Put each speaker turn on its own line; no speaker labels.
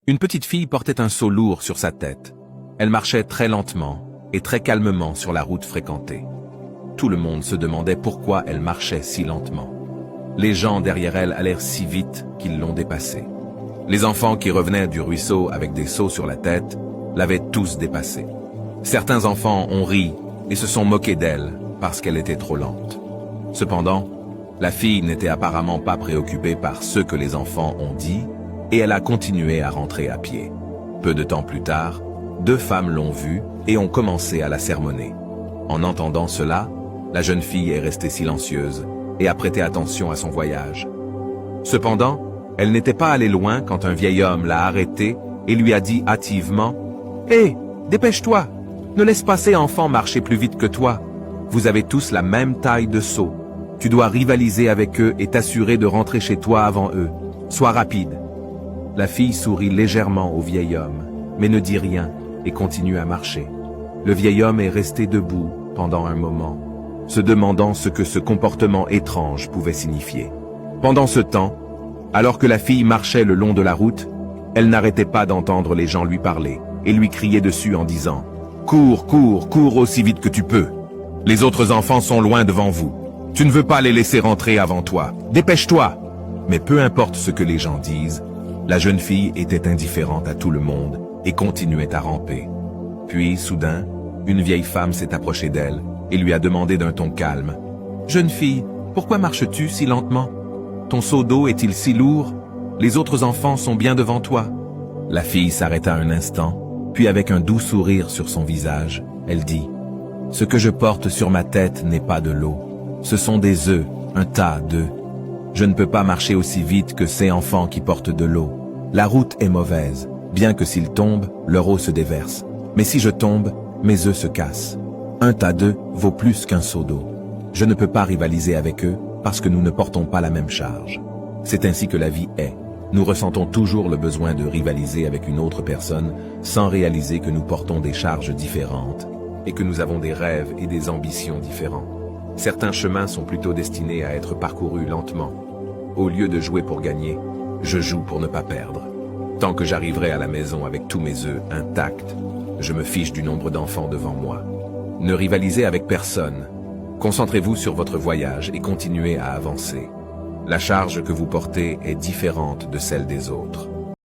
Une petite fille portait un seau lourd sur sa tête. Elle marchait très lentement et très calmement sur la route fréquentée. Tout le monde se demandait pourquoi elle marchait si lentement. Les gens derrière elle allèrent si vite qu'ils l'ont dépassée. Les enfants qui revenaient du ruisseau avec des seaux sur la tête l'avaient tous dépassée. Certains enfants ont ri et se sont moqués d'elle parce qu'elle était trop lente. Cependant, la fille n'était apparemment pas préoccupée par ce que les enfants ont dit et elle a continué à rentrer à pied. Peu de temps plus tard, 2 femmes l'ont vue et ont commencé à la sermonner. En entendant cela, la jeune fille est restée silencieuse et a prêté attention à son voyage. Cependant, elle n'était pas allée loin quand un vieil homme l'a arrêtée et lui a dit hâtivement « Hé, dépêche-toi! Ne laisse pas ces enfants marcher plus vite que toi. Vous avez tous la même taille de seau. Tu dois rivaliser avec eux et t'assurer de rentrer chez toi avant eux. Sois rapide. » La fille sourit légèrement au vieil homme, mais ne dit rien et continue à marcher. Le vieil homme est resté debout pendant un moment, se demandant ce que ce comportement étrange pouvait signifier. Pendant ce temps, alors que la fille marchait le long de la route, elle n'arrêtait pas d'entendre les gens lui parler et lui crier dessus en disant « Cours, cours, cours aussi vite que tu peux. Les autres enfants sont loin devant vous. Tu ne veux pas les laisser rentrer avant toi. Dépêche-toi !» Mais peu importe ce que les gens disent, la jeune fille était indifférente à tout le monde et continuait à ramper. Puis, soudain, une vieille femme s'est approchée d'elle et lui a demandé d'un ton calme « Jeune fille, pourquoi marches-tu si lentement? Ton seau d'eau est-il si lourd? Les autres enfants sont bien devant toi. » La fille s'arrêta un instant, puis avec un doux sourire sur son visage, elle dit « Ce que je porte sur ma tête n'est pas de l'eau. Ce sont des œufs, un tas d'œufs. Je ne peux pas marcher aussi vite que ces enfants qui portent de l'eau. La route est mauvaise. Bien que s'ils tombent, leur eau se déverse. Mais si je tombe, mes œufs se cassent. Un tas d'œufs vaut plus qu'un seau d'eau. Je ne peux pas rivaliser avec eux parce que nous ne portons pas la même charge. C'est ainsi que la vie est. Nous ressentons toujours le besoin de rivaliser avec une autre personne sans réaliser que nous portons des charges différentes et que nous avons des rêves et des ambitions différents. Certains chemins sont plutôt destinés à être parcourus lentement. Au lieu de jouer pour gagner, je joue pour ne pas perdre. Tant que j'arriverai à la maison avec tous mes œufs intacts, je me fiche du nombre d'enfants devant moi. Ne rivalisez avec personne. Concentrez-vous sur votre voyage et continuez à avancer. La charge que vous portez est différente de celle des autres.